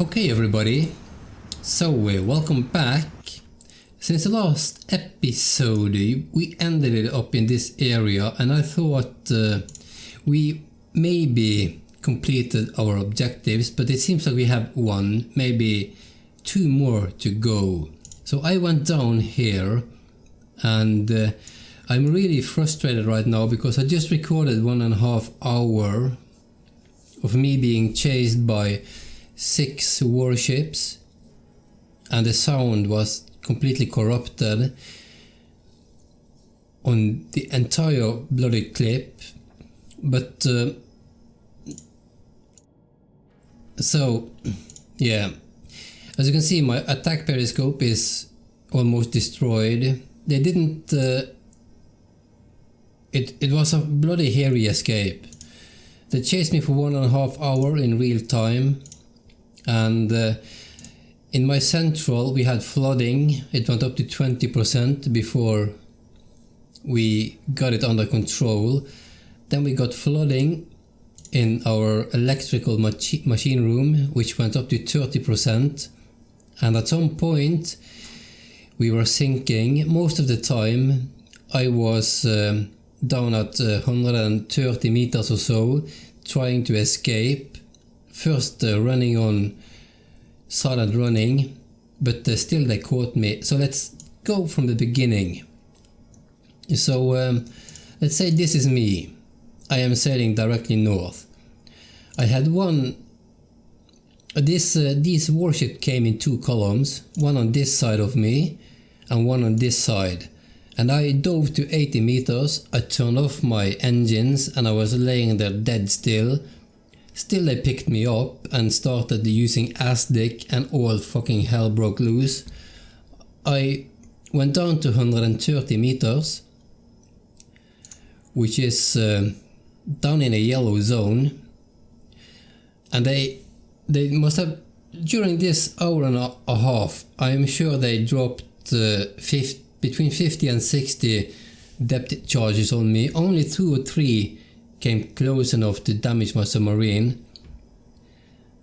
Okay everybody, so welcome back. Since the last episode we ended it up in this area and I thought we maybe completed our objectives, but it seems like we have one, maybe two more to go. So I went down here and I'm really frustrated right now because I just recorded 1.5 hours of me being chased by 6 warships and the sound was completely corrupted on the entire bloody clip. But so yeah, as you can see my attack periscope is almost destroyed. They didn't it was a bloody hairy escape. They chased me for 1.5 hours in real time, and in my central we had flooding. It went up to 20% before we got it under control. Then we got flooding in our electrical machine room, which went up to 30%, and at some point we were sinking. Most of the time I was down at 130 meters or so, trying to escape. First running on silent running, but still they caught me. So let's go from the beginning. So let's say this is me. I am sailing directly north. I had these warships came in 2 columns, one on this side of me and one on this side. And I dove to 80 meters, I turned off my engines and I was laying there dead still. Still they picked me up and started using ASDIC and all fucking hell broke loose. I went down to 130 meters, which is down in a yellow zone. And they must have, during this hour and a half, I am sure they dropped between 50 and 60 depth charges on me. Only 2 or 3 came close enough to damage my submarine,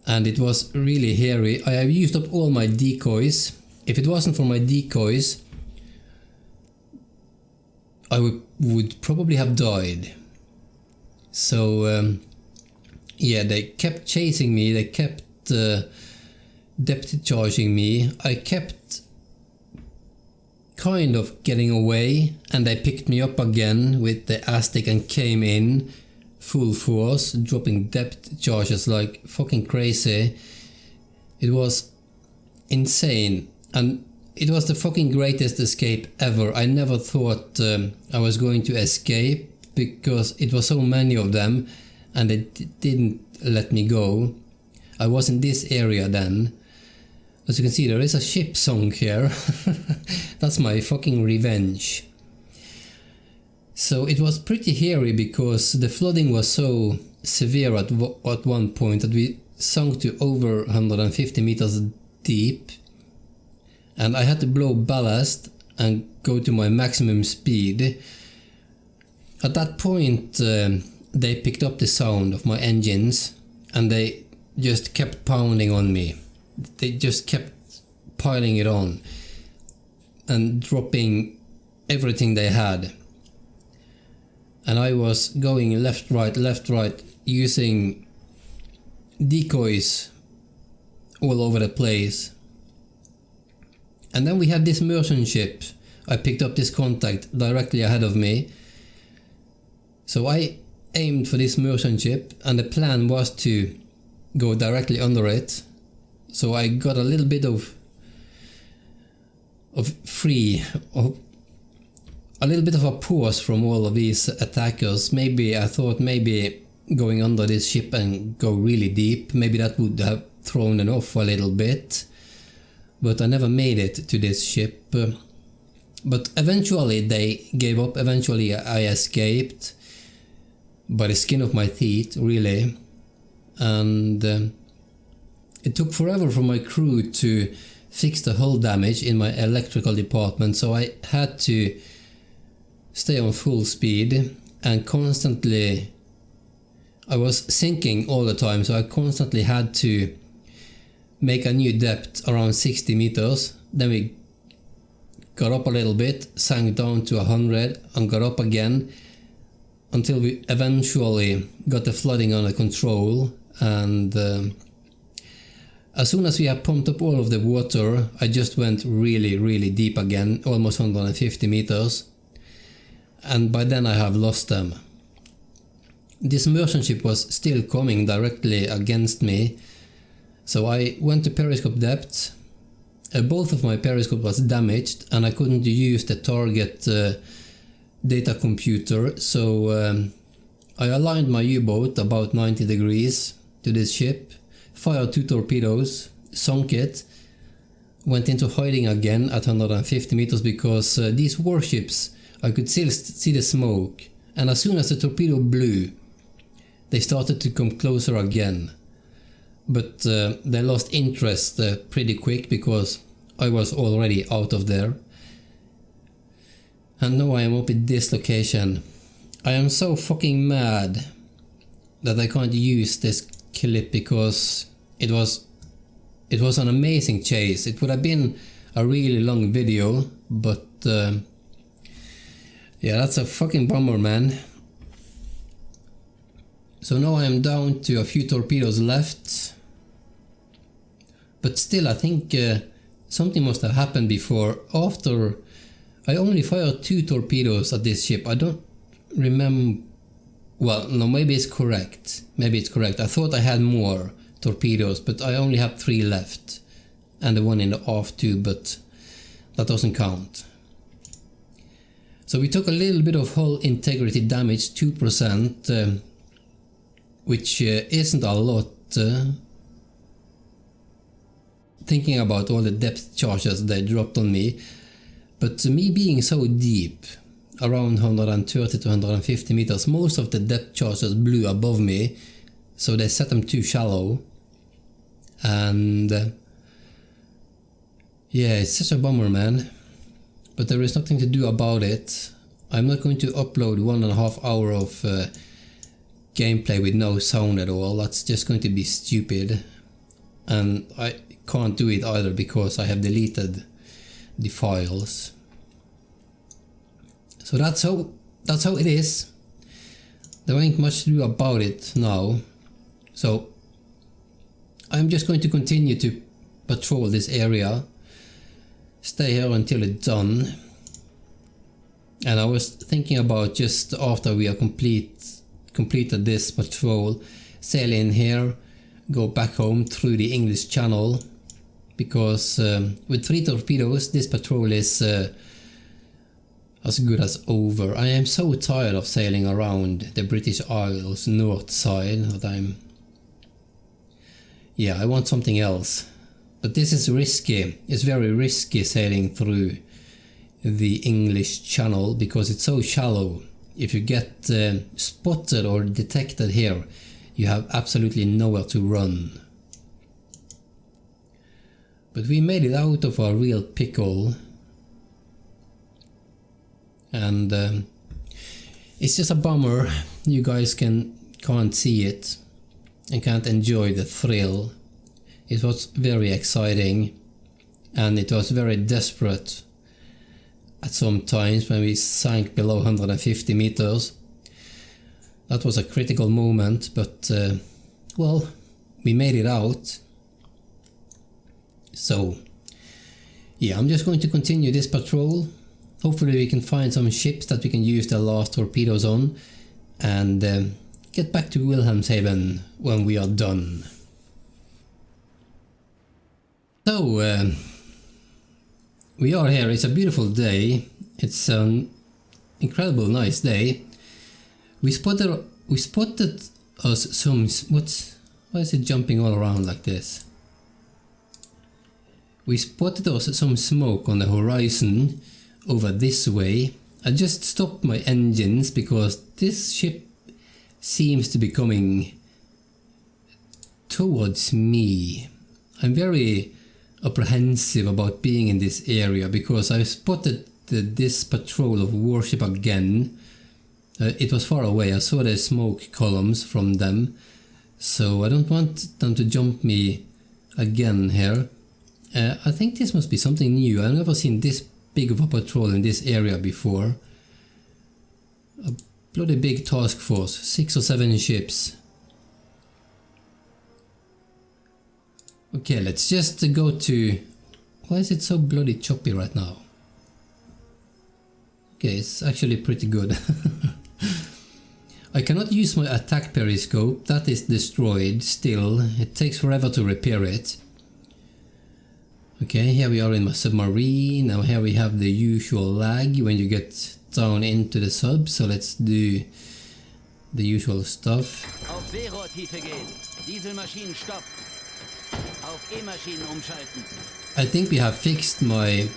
and it was really hairy. I have used up all my decoys. If it wasn't for my decoys, I would probably have died. So yeah, they kept chasing me, they kept depth charging me. I kept kind of getting away and they picked me up again with the ASDIC and came in full force, dropping depth charges like fucking crazy. It was insane and it was the fucking greatest escape ever. I never thought I was going to escape because it was so many of them and they didn't let me go. I was in this area then. As you can see, there is a ship sunk here. That's my fucking revenge. So it was pretty hairy because the flooding was so severe at one point that we sunk to over 150 meters deep. And I had to blow ballast and go to my maximum speed. At that point they picked up the sound of my engines and they just kept pounding on me. They just kept piling it on and dropping everything they had. And I was going left, right, using decoys all over the place. And then we had this merchant ship. I picked up this contact directly ahead of me. So I aimed for this merchant ship and the plan was to go directly under it. So I got a little bit of a little bit of a pause from all of these attackers. Maybe I thought maybe going under this ship and go really deep, maybe that would have thrown them off a little bit. But I never made it to this ship. But eventually they gave up. Eventually I escaped by the skin of my teeth, really. And it took forever for my crew to fix the hull damage in my electrical department, so I had to stay on full speed and constantly I was sinking all the time, so I constantly had to make a new depth around 60 meters. Then we got up a little bit, sank down to 100 and got up again until we eventually got the flooding under control. And as soon as we had pumped up all of the water, I just went really deep again, almost 150 meters. And by then I have lost them. This merchant ship was still coming directly against me, so I went to periscope depth. Both of my periscope was damaged and I couldn't use the target data computer, so I aligned my U-boat about 90 degrees to this ship, fired 2 torpedoes, sunk it, went into hiding again at 150 meters because these warships, I could still see the smoke, and as soon as the torpedo blew, they started to come closer again. But they lost interest pretty quick because I was already out of there. And now I am up at this location. I am so fucking mad that I can't use this clip because it was an amazing chase. It would have been a really long video, but yeah, that's a fucking bummer, man. So now I am down to a few torpedoes left. But still, I think something must have happened before. After I only fired 2 torpedoes at this ship. I don't remember. Well, no, maybe it's correct. Maybe it's correct. I thought I had more torpedoes, but I only have 3 left. And the one in the aft too, but that doesn't count. So we took a little bit of hull integrity damage, 2%, which isn't a lot. Thinking about all the depth charges they dropped on me, but me being so deep, around 130 to 150 meters, most of the depth charges blew above me, so they set them too shallow. And yeah, it's such a bummer, man, but there is nothing to do about it. I'm not going to upload 1.5 hours of gameplay with no sound at all. That's just going to be stupid, and I can't do it either because I have deleted the files. So that's how it is. There ain't much to do about it now. So I'm just going to continue to patrol this area, stay here until it's done. And I was thinking about just after we are completed this patrol, sail in here, go back home through the English Channel, because with 3 torpedoes this patrol is as good as over. I am so tired of sailing around the British Isles north side that I want something else. But this is risky. It's very risky sailing through the English Channel because it's so shallow. If you get spotted or detected here, you have absolutely nowhere to run. But we made it out of a real pickle. And it's just a bummer you guys can't see it and can't enjoy the thrill. It was very exciting, and it was very desperate at some times when we sank below 150 meters. That was a critical moment, but well, we made it out. So yeah, I'm just going to continue this patrol. Hopefully we can find some ships that we can use the last torpedoes on, and get back to Wilhelmshaven when we are done. So we are here. It's a beautiful day. It's an incredible nice day. We spotted us some... Why is it jumping all around like this? We spotted us some smoke on the horizon over this way. I just stopped my engines because this ship seems to be coming towards me. I'm very apprehensive about being in this area because I spotted this patrol of warship again. It was far away. I saw the smoke columns from them, so I don't want them to jump me again here. I think this must be something new. I've never seen this big of a patrol in this area before. A bloody big task force, 6 or 7 ships. Okay, let's just go to... Why is it so bloody choppy right now? Okay, it's actually pretty good. I cannot use my attack periscope, that is destroyed still. It takes forever to repair it. Okay, here we are in my submarine. Now here we have the usual lag when you get down into the sub, so let's do the usual stuff. Auf Seerohrtiefe gehen. Dieselmaschinen stopp. Auf E-Maschinen umschalten. I think we have fixed my...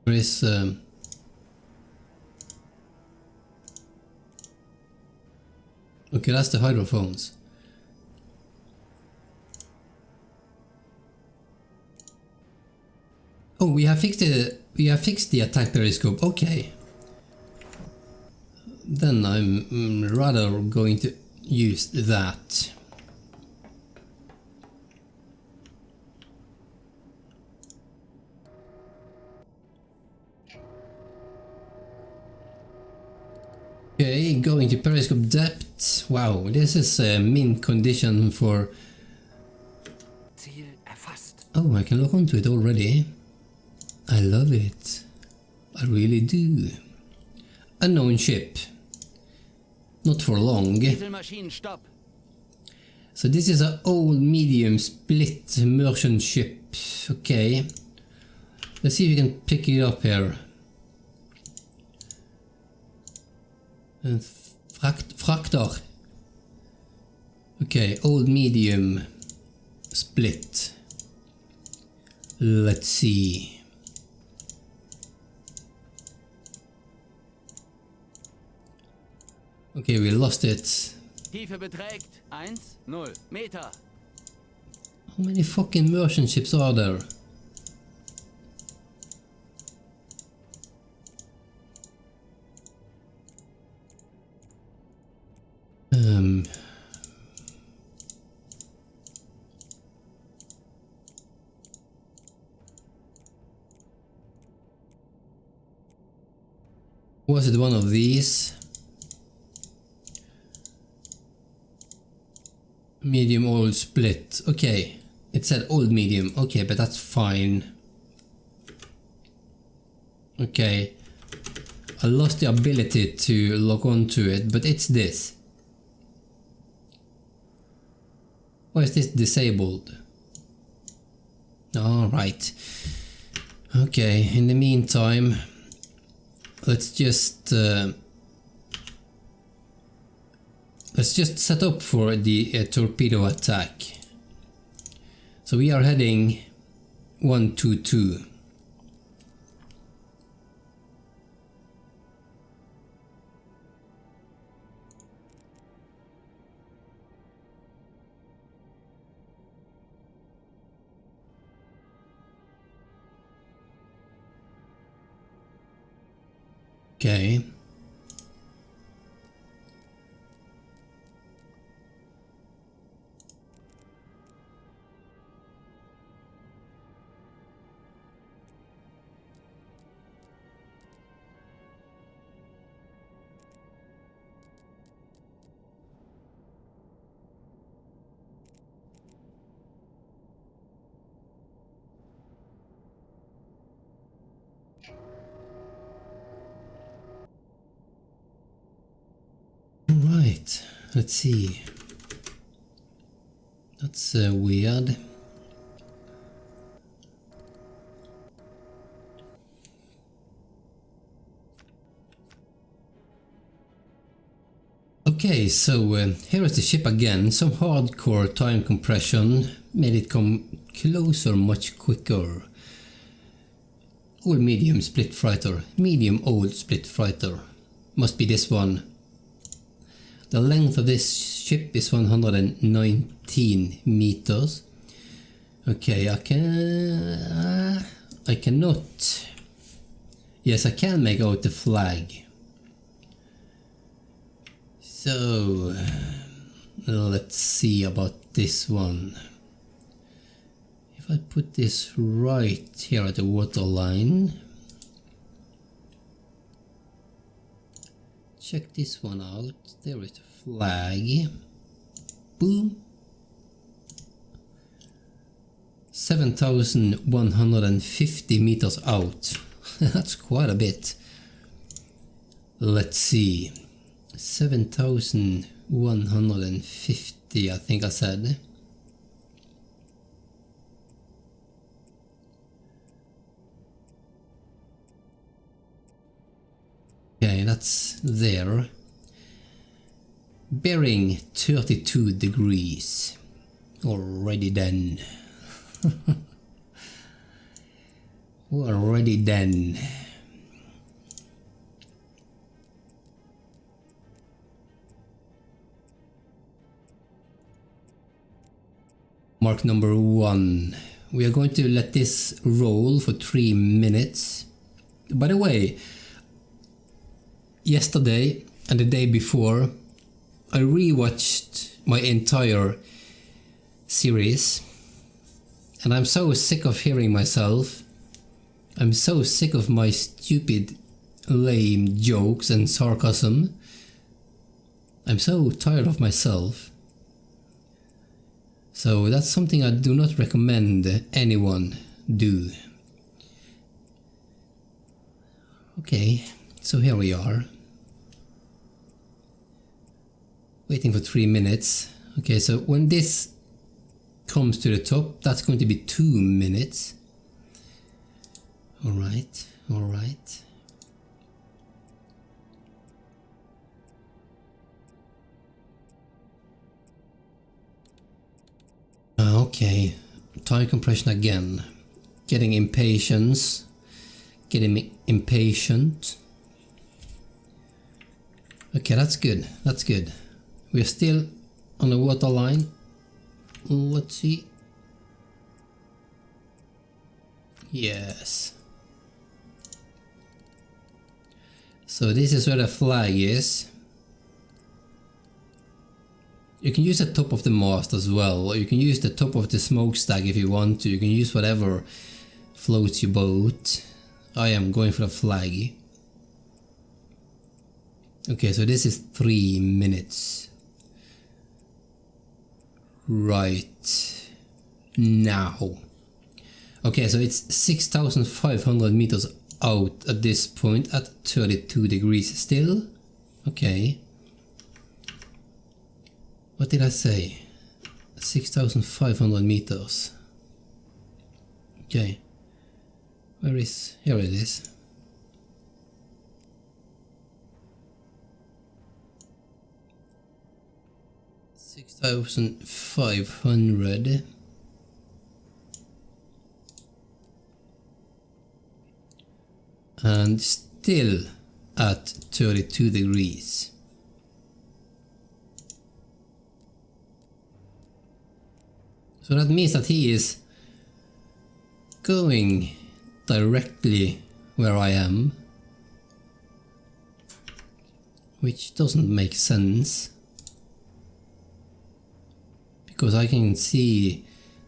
There is... Okay, that's the hydrophones. Oh, we have fixed the attack periscope. Okay. Then I'm rather going to use that. Okay, going to periscope depth. Wow, this is mint condition for... Ziel erfasst. Oh, I can look onto it already. I love it. I really do. Unknown ship. Not for long. Dieselmaschinen stopp. So this is an old medium split merchant ship. Okay. Let's see if we can pick it up here. Frakter. Okay, old medium split. Let's see. Okay, we lost it. Tiefe beträgt 1,0 Meter. How many fucking merchant ships are there? Was it one of these? Medium old split. Okay, it said old medium. Okay, but that's fine. Okay, I lost the ability to log on to it, but it's this. Why is this disabled? Alright. Okay, in the meantime, let's just set up for the torpedo attack. So we are heading 122. Okay. Right, let's see. That's weird. Okay, so here is the ship again. Some hardcore time compression made it come closer much quicker. Old medium split freighter. Medium old split freighter. Must be this one. The length of this ship is 119 meters. Okay, I cannot Yes, I can make out the flag. So, let's see about this one. If I put this right here at the waterline. Check this one out. There is the flag. Boom. 7,150 meters out. That's quite a bit. Let's see. 7,150, I think I said. Okay, that's there. Bearing 32 degrees. Already then. Already then. Mark number 1. We are going to let this roll for 3 minutes. By the way, yesterday and the day before, I rewatched my entire series, and I'm so sick of hearing myself. I'm so sick of my stupid, lame jokes and sarcasm. I'm so tired of myself. So that's something I do not recommend anyone do. Okay, so here we are. Waiting for 3 minutes. Okay, so when this comes to the top, that's going to be 2 minutes. Alright, alright. Okay, tire compression again. Getting impatient. Okay, that's good, that's good. We're still on the water line. Let's see. Yes. So this is where the flag is. You can use the top of the mast as well, or you can use the top of the smokestack if you want to. You can use whatever floats your boat. I am going for the flag. Okay, so this is 3 minutes. Right now. Okay, so it's 6,500 meters out at this point at 32 degrees still. Okay. What did I say? 6,500 meters. Okay. Where is... here it is. $6,500 and still at 32 degrees. So that means that he is going directly where I am, which doesn't make sense. Because I can see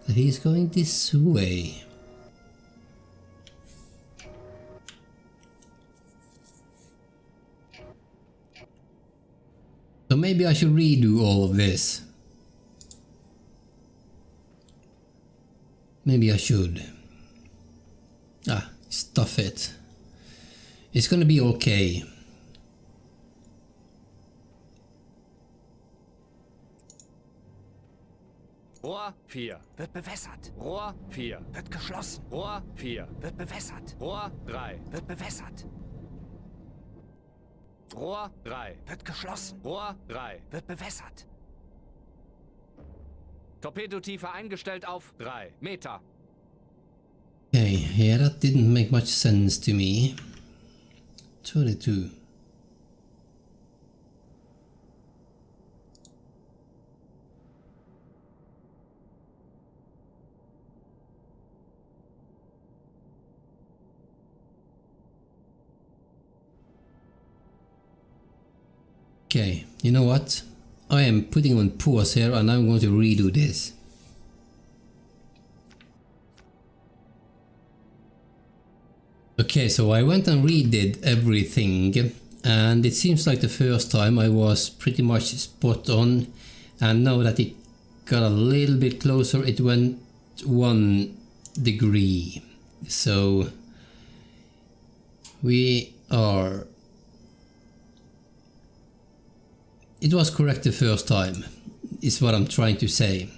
that he's going this way. So maybe I should redo all of this. Maybe I should. Ah, stuff it. It's gonna be okay. Rohr 4 wird bewässert. Rohr 4 wird geschlossen. Rohr 4 wird bewässert. Rohr 3 wird bewässert. Rohr 3 wird geschlossen. Rohr 3 wird bewässert. Torpedotiefe eingestellt auf 3 Meter. Okay, yeah, that didn't make much sense to me. 22. Okay, you know what? I am putting on pause here and I'm going to redo this. Okay, so I went and redid everything, and it seems like the first time I was pretty much spot on, and now that it got a little bit closer it went 1 degree. So we are... It was correct the first time, is what I'm trying to say.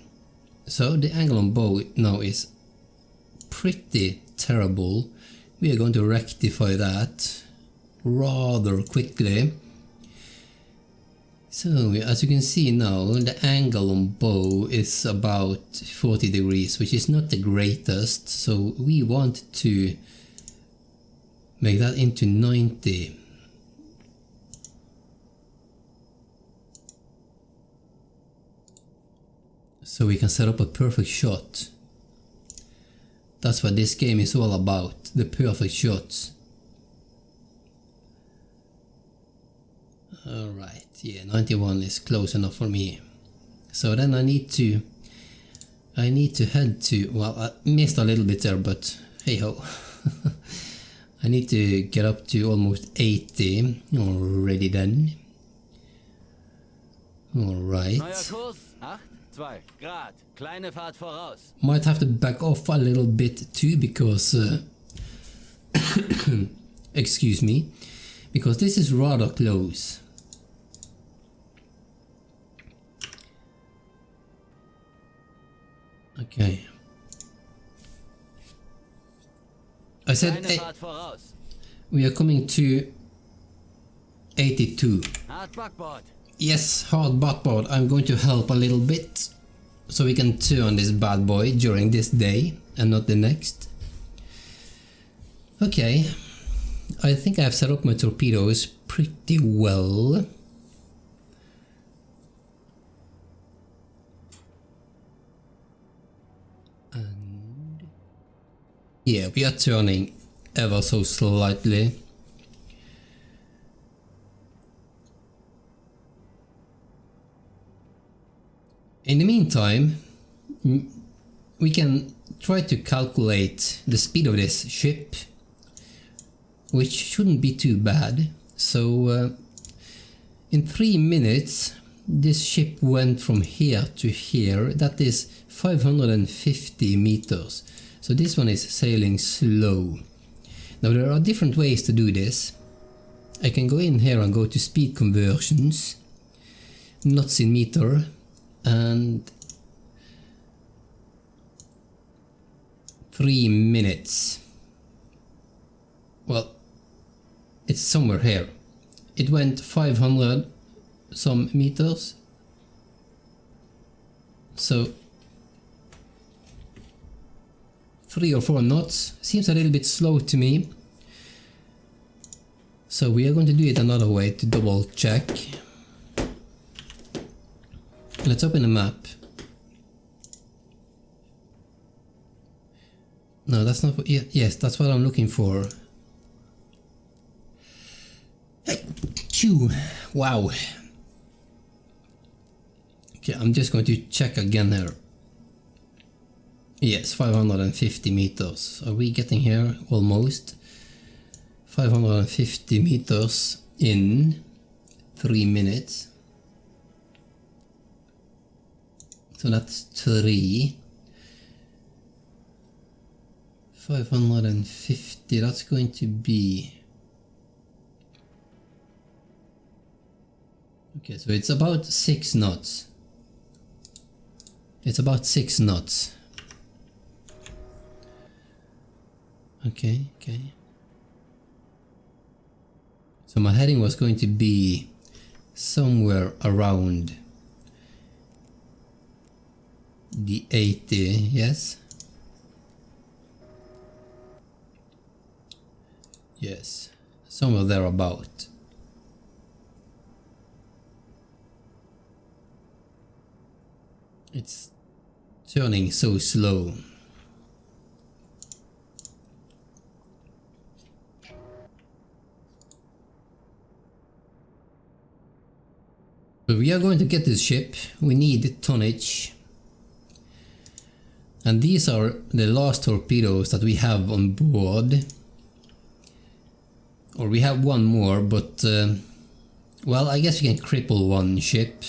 So the angle on bow now is pretty terrible. We are going to rectify that rather quickly. So as you can see now, the angle on bow is about 40 degrees, which is not the greatest. So we want to make that into 90. So we can set up a perfect shot. That's what this game is all about, the perfect shots. Alright, yeah, 91 is close enough for me. So then I need to head to, well, I missed a little bit there, but hey ho. I need to get up to almost 80 already then. Alright. Might have to back off a little bit too, because excuse me, because this is rather close. Okay. I said we are coming to 82. Yes, hard backboard. I'm going to help a little bit, so we can turn this bad boy during this day and not the next. Okay, I think I've set up my torpedoes pretty well. And yeah, we are turning ever so slightly. In the meantime, we can try to calculate the speed of this ship, which shouldn't be too bad. So in 3 minutes this ship went from here to here. That is 550 meters. So this one is sailing slow. Now there are different ways to do this. I can go in here and go to speed conversions, knots in meter, and 3 minutes. Well, it's somewhere here. It went 500 some meters. So 3 or 4 knots seems a little bit slow to me. So we are going to do it another way to double check. Let's open the map. No, that's not what... Yes, that's what I'm looking for. Phew! Wow. Okay, I'm just going to check again here. Yes, 550 meters. Are we getting here? Almost. 550 meters in 3 minutes. So that's 3. 550, that's going to be... Okay, so it's about 6 knots. It's about 6 knots. Okay, okay. So my heading was going to be somewhere around the 80, yes? Yes, somewhere thereabout. It's turning so slow. So we are going to get this ship. We need tonnage. And these are the last torpedoes that we have on board. Or we have one more, but well, I guess we can cripple one ship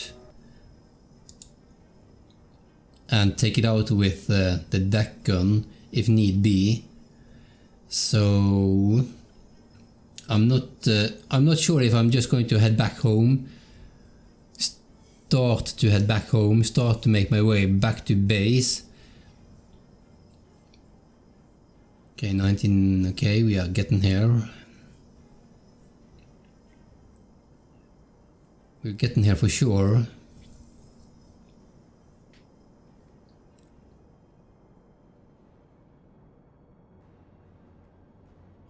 and take it out with the deck gun if need be. So I'm not sure if I'm just going to head back home, start to make my way back to base. Okay, 19, okay, we are getting here. We're getting here for sure.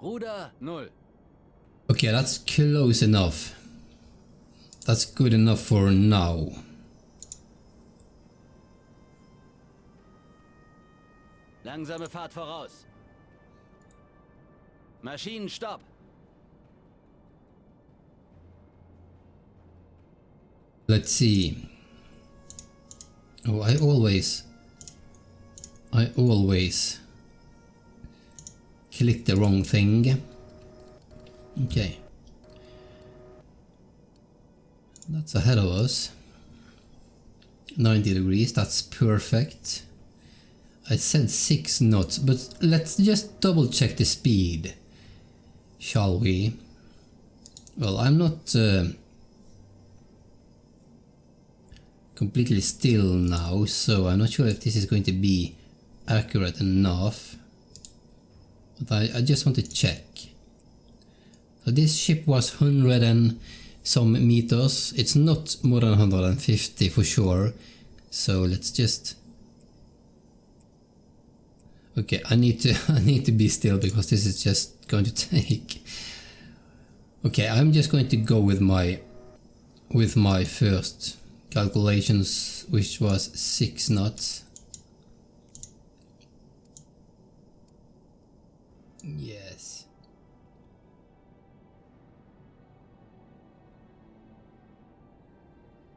Ruder 0. Okay, that's close enough. That's good enough for now. Langsame Fahrt voraus. Maschinenstopp. Let's see. Oh, I always click the wrong thing. Okay. That's ahead of us. 90 degrees, that's perfect. I said 6 knots, but let's just double check the speed. Shall we? Well, I'm not completely still now, so I'm not sure if this is going to be accurate enough. But I just want to check. So this ship was 100 and some meters. It's not more than 150 for sure. So let's just... Okay, I need to be still because this is just going to take... Okay, I'm just going to go with my first calculations, which was 6 knots. Yes.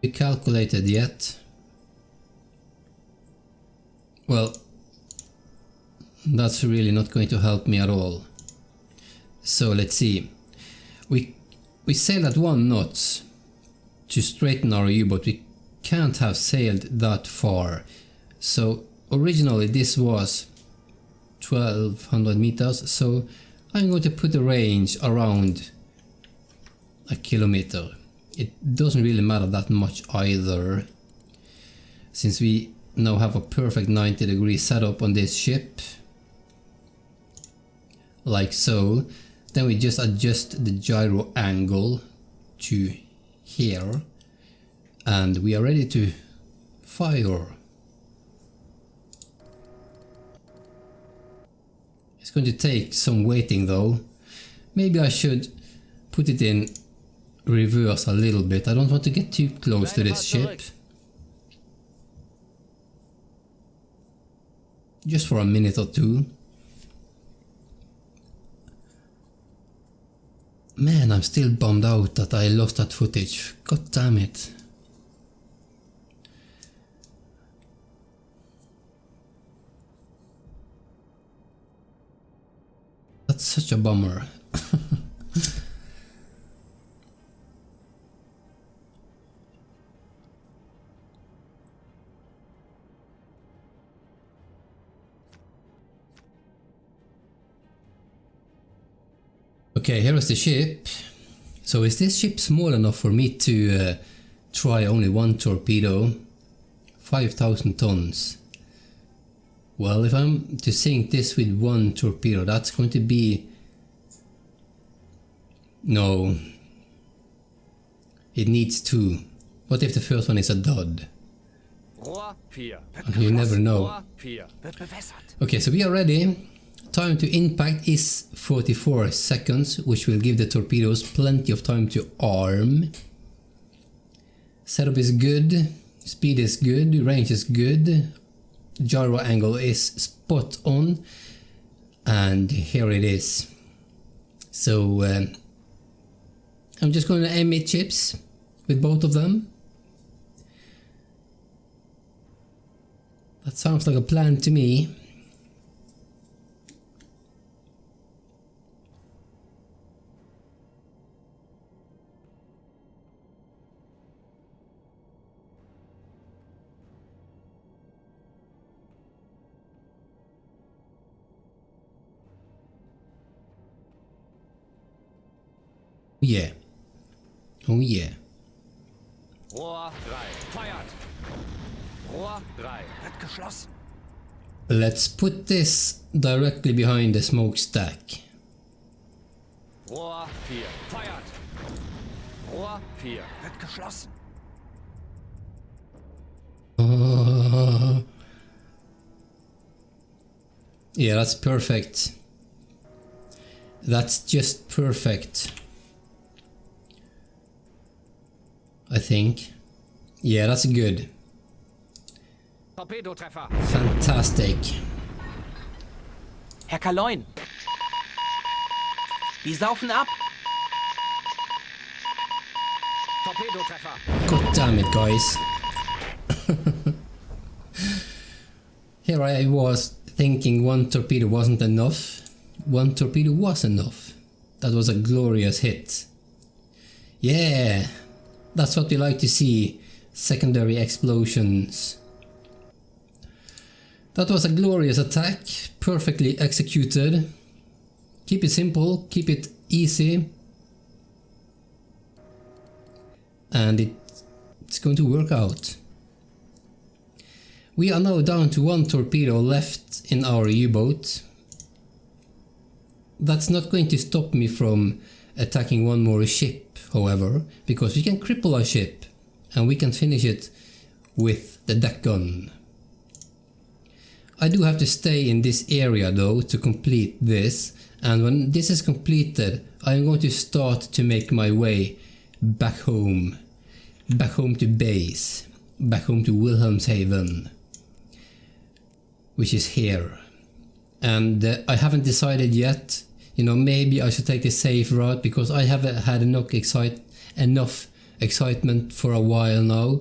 We calculated yet? Well, that's really not going to help me at all. So let's see. We sailed at 1 knot to straighten our U-boat. We can't have sailed that far. So originally this was 1200 meters, so I'm going to put the range around a kilometer. It doesn't really matter that much either, since we now have a perfect 90 degree setup on this ship, like so. Then we just adjust the gyro angle to here, and we are ready to fire. It's going to take some waiting though. Maybe I should put it in reverse a little bit. I don't want to get too close to this ship. Just for a minute or two. Man, I'm still bummed out that I lost that footage. God damn it. That's such a bummer. Okay, here is the ship. So is this ship small enough for me to try only one torpedo? 5,000 tons. Well, if I'm to sink this with one torpedo, that's going to be... No. It needs 2. What if the first one is a dud? You never know. Okay, so we are ready. Time to impact is 44 seconds, which will give the torpedoes plenty of time to arm. Setup is good, speed is good, range is good, gyro angle is spot on, and here it is. So I'm just going to emit chips with both of them. That sounds like a plan to me. Yeah. Oh yeah. Rohr 3. Feuert. Rohr 3. Wird geschlossen. Let's put this directly behind the smokestack. Rohr 4. Feuert. Rohr 4. Wird geschlossen. Yeah, that's perfect. That's just perfect. I think. Yeah, that's good. Torpedotreffer. Fantastic. Herr Kaloin! Die saufen ab! Torpedotreffer. God damn it, guys. Here I was thinking one torpedo wasn't enough. One torpedo was enough. That was a glorious hit. Yeah, that's what we like to see. Secondary explosions. That was a glorious attack, perfectly executed. Keep it simple, keep it easy. And it's going to work out. We are now down to one torpedo left in our U-boat. That's not going to stop me from attacking one more ship, however, because we can cripple a ship and we can finish it with the deck gun. I do have to stay in this area though to complete this, and when this is completed I am going to start to make my way back home to base, back home to Wilhelmshaven, which is here. And I haven't decided yet, you know, maybe I should take the safe route because I haven't had enough excitement for a while now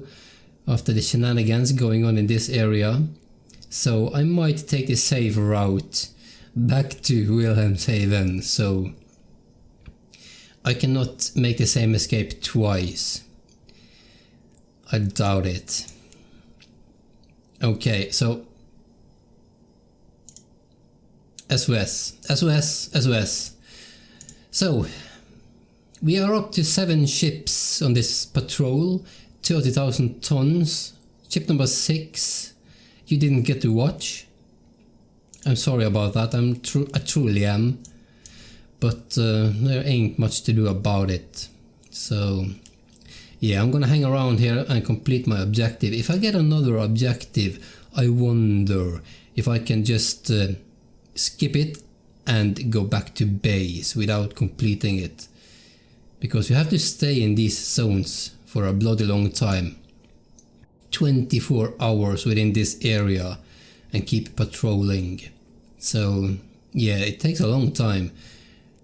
after the shenanigans going on in this area. So I might take the safe route back to Wilhelmshaven, so I cannot make the same escape twice. I doubt it. Okay, so SOS. So we are up to 7 ships on this patrol, 30,000 tons. Ship number 6 you didn't get to watch. I'm sorry about that, I truly am. But there ain't much to do about it. So yeah, I'm gonna hang around here and complete my objective. If I get another objective, I wonder if I can just skip it and go back to base without completing it. Because you have to stay in these zones for a bloody long time. 24 hours within this area and keep patrolling. So yeah, it takes a long time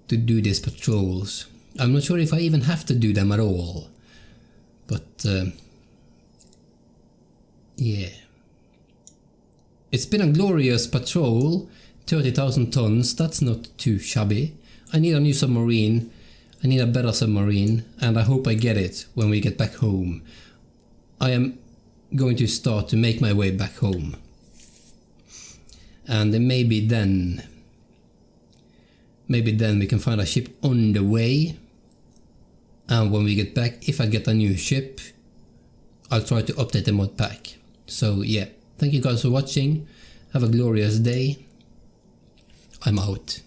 to do these patrols. I'm not sure if I even have to do them at all. But yeah. It's been a glorious patrol. 30,000 tons, that's not too shabby. I need a new submarine. I need a better submarine, and I hope I get it when we get back home. I am going to start to make my way back home. And maybe then we can find a ship on the way. And when we get back, if I get a new ship, I'll try to update the mod pack. So yeah, thank you guys for watching. Have a glorious day. I'm out.